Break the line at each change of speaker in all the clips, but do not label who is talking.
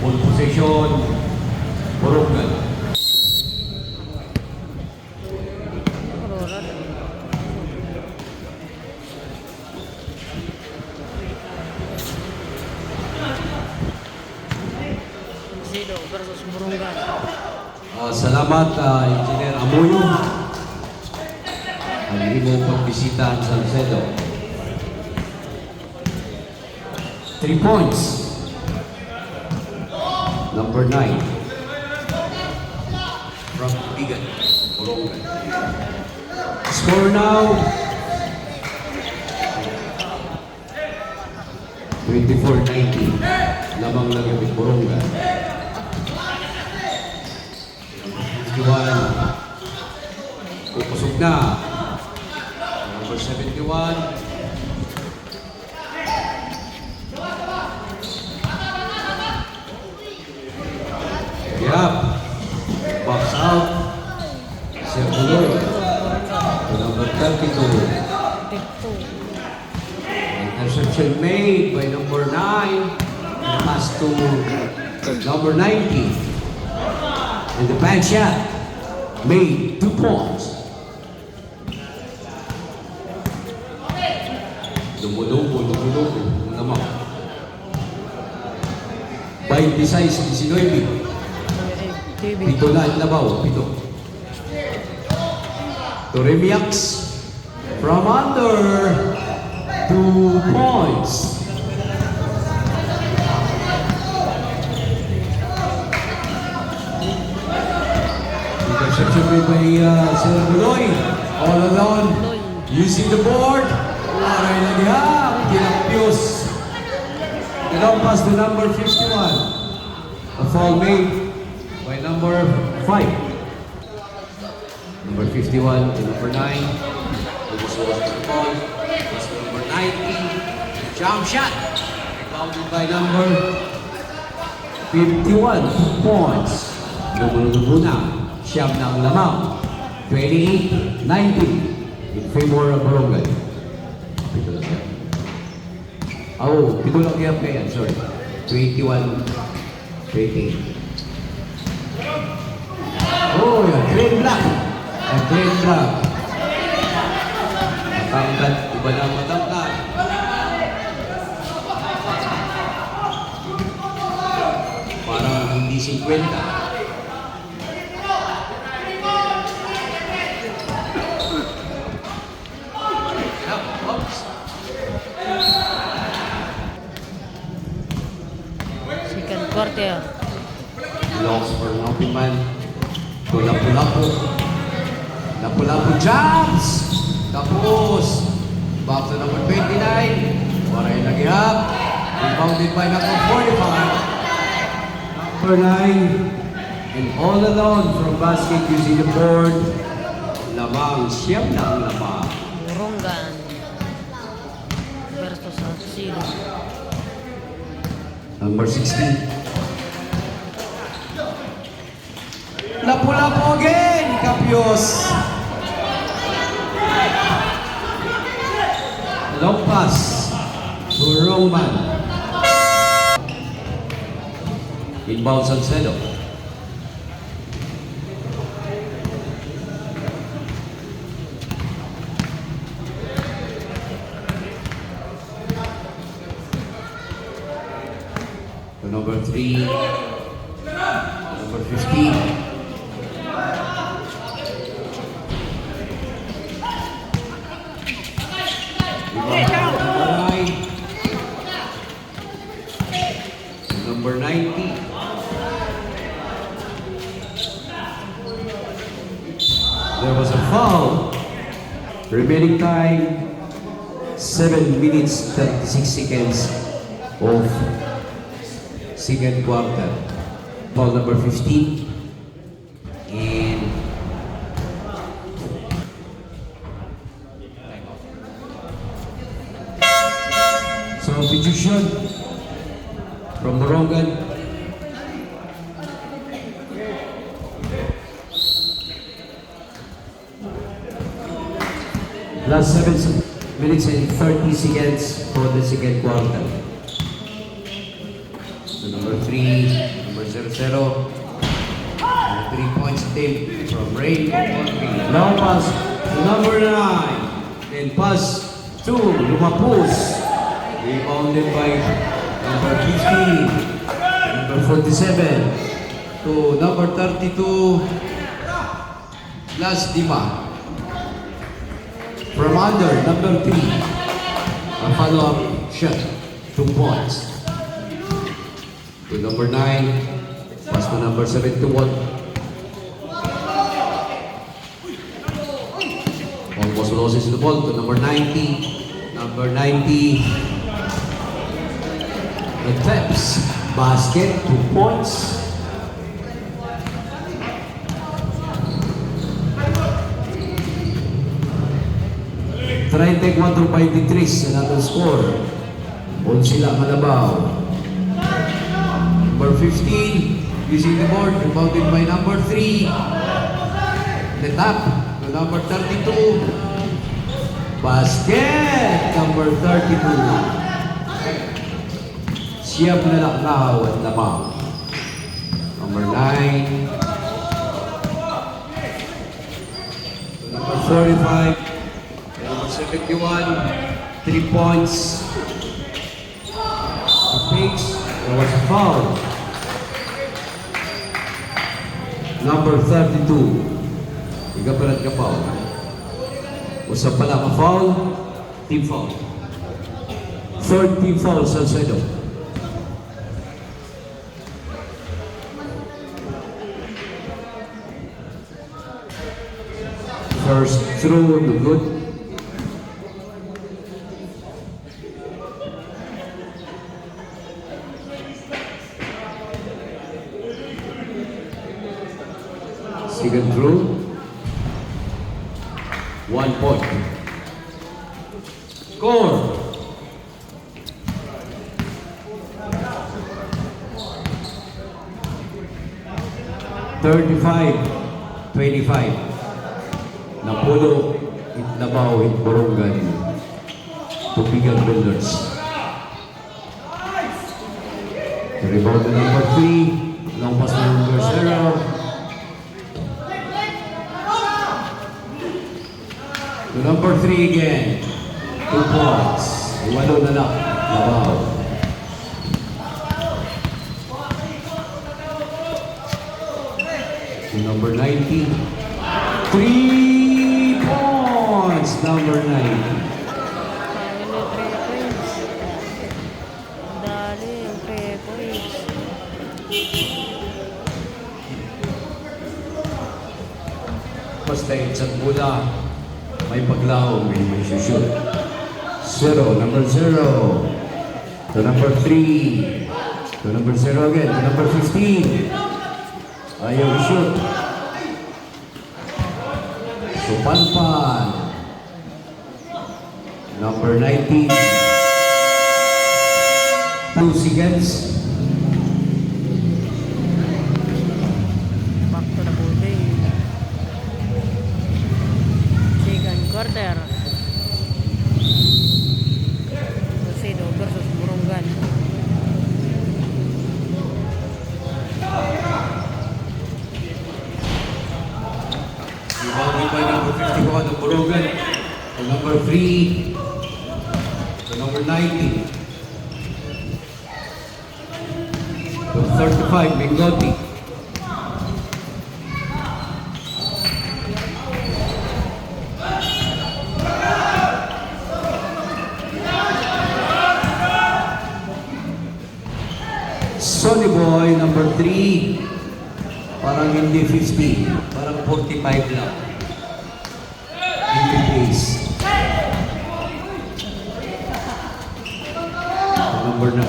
Full possession. Borongan.
Sido versus Burungan.
Salamat, Engineer Amoyo. Ang imo pagbisita sa Salcedo. 3 points. Number 9. From Bigan. Borongan. Score now. 24-19. Lamang lang yung Borongan. 51. Pupusog na. Number 71. Yap. Box out. Serbuloy. Number 32. Interception made by number 9. Pass to number 90. And the bad shot made 2 points. Dumudugo naman. 26-19. Pito na ang labaw. Pito. Toremiax from under. 2 points. Interception made by Serbuloy. All alone. Using the board. Aray nagyan. Kinapyos. Long pass to number 51. A foul made by number 5. Number 51 to number 9. This was the ball. Pass to number 90. Jump shot. Rebounded by number 51. 2 points. Lumulo na. Siyam na ang lamang. 28-19 in favor of Borongan. Pito lang yan. Oh, pito lang yan kaya. Sorry. 21-28. Oh, yung green block. Yung green block. Matangkad. Iba na matangkad. Parang hindi 50.
Second quarter.
Loss for Naupiman. To Lapu-Lapu. Lapu-Lapu jumps! Tapos, back to number 29. Waray naghihap. Rebounded by number 45. Number 9. And all alone from basket using the board. Lamang, siyam na ang lamang.
Burungan versus Sido.
Number 16. Lapu-Lapu again, Capios. Long pass to Roman. Inbound Salcedo. To number 3. Number 15. Number 90. There was a foul. Remaining time 7 minutes 36 seconds of second quarter. Foul number 15. And substitution from Borongan. Last 7 minutes and 30 seconds for the second quarter. So number 3. 3, number 00. 3 points attempt from Ray Concordia. Now pass to number 9. Then pass to Lumapus. Rebounded by number 50, number 47, to number 32, Las Dima. From under, number 3, a follow-up shot, 2 points. To number 9, pass to number 71. Almost loses the ball to number 90. Number 90. Attempts basket, 2 points. Treinta-cuatro 23 sa natin score. 11 lang Malabaw. Number 15, using the board, rebounded by number 3. The top to number 32. Basket, number 32. Siyam na Lakaw at Lamang. Number 9. To number 45. Number 71. 3 points. The Pigs. There was a foul. Number 32. Igapalat ka foul. Usap pala ka foul. Team foul. Third team foul, Salcedo. First throw, no good. Second throw. 1 point. Score. Thirty-five, 25. Napulo, Itlabaw, Itborongan, Tubigan Builders. The rebound to number 3, long pass to number 0. To number 3 again, 2 points. Walo na lang, Labaw. To number 19, 3 points, number 9.
Ayun yung 3 points. Dali yung 3 points.
Basta sa mula, may paglaw, may shoot. 0, number 0. To number 3. To number 0 again. To number 15. Ayaw shoot. So Panpan. Number 19. 2 seconds.
Back to the ball game. Second quarter. Salcedo versus Burungan.
Rebounded by number 51 of Borogan. To number 3. To number 90. To 35, Mingotti. Sonny Boy, number 3. Parang hindi 50. Parang 45 lang. Hindi pace. Number 19.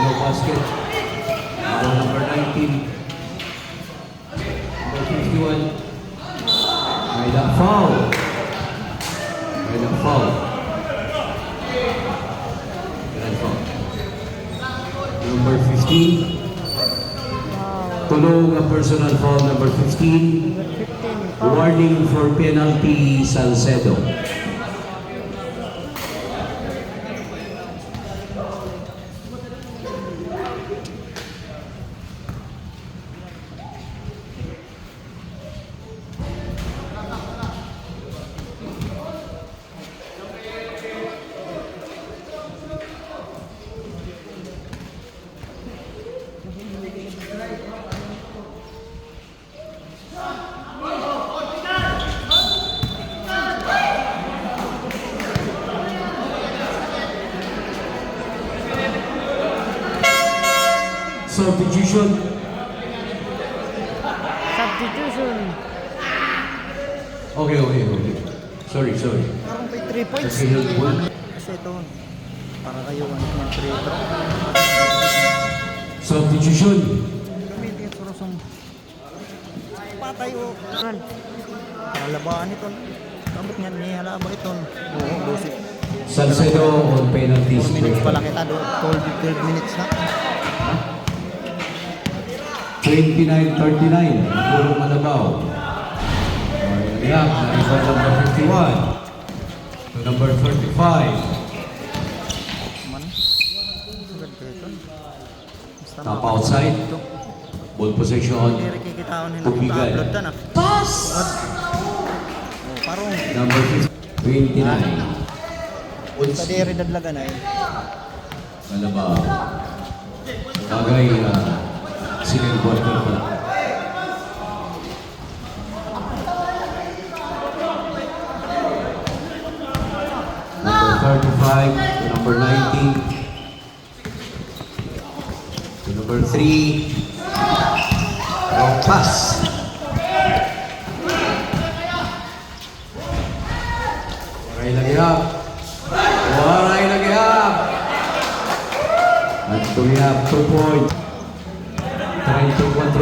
No basket. Number 19. Number 51. May lang foul. May lang foul. Grand foul. Number 15. Tulong a personal foul, number 15.
Number 15. Foul.
Warning for penalty, Salcedo. Substitution.
Substitution.
Okay. Sorry.
Parang may 3 points.
Kasi yung ball.
Kasi ito, para kayo ang 3 ito.
Substitution.
Gamitin ito rasong patay o
Kan.
lalabaan ito. Kamot nga niya halaba ito. Oo, 12.
Salcedo on penalties.
4 minutes pa lang kita, 12 minutes na.
29-39. Puro Malabaw. Yeah, na number 51 to number 35.
Man. Agad ka ito. Basta
Top outside. Ball possession.
Hindi rin kikitaon nila.
Tubigan.
Upload ka na.
Pass!
Oh, parang.
Number 29.
Sa diri dadlaga na eh.
Malabaw. Bagay second quarter pa. Number 35 to number 19 to number 3. Long pass. Waray lagi up. At we have 2 points. 34.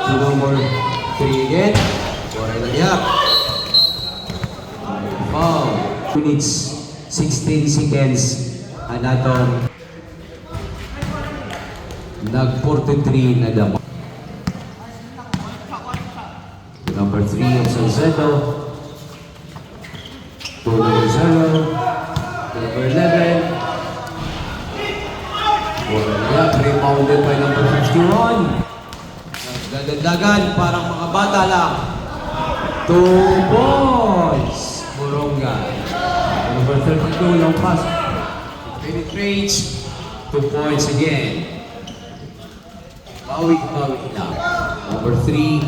To number 3 again. Waray lagi up. Foul. Minutes 16 seconds. Another nag-43 na damag. Number 3 of Salcedo. To number 0. To number 11. Rebounded by number 51. Dadagdagan, parang mga bata lang. 2 points. Morongan. Number 32, long pass. Penetrates. 2 points again. Bawi lang. Number 3.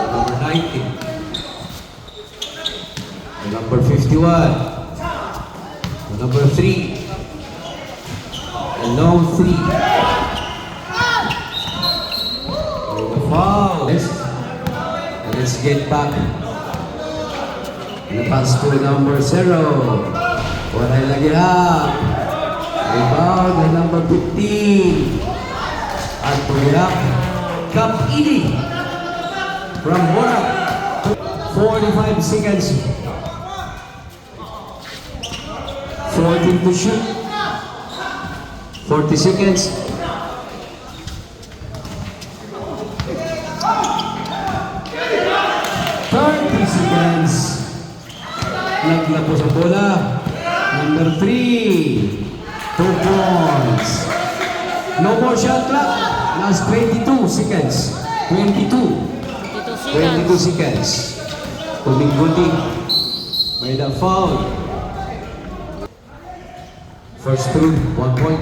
Number 19. Number 51. Number 3. A long 3. The foul. Let's get back. The pass to number 0. Waray lagi up. Rebound the number 15. At Puyap. Cap Ili. From Borak. 45 seconds. 14 to shoot. 40 seconds. 30 seconds. Naglapo sa bola. Number 3. 2 points. No more shot clock. Last 22 seconds. 22. 22 seconds. Gunting-gunting. May the foul. First through, 1 point.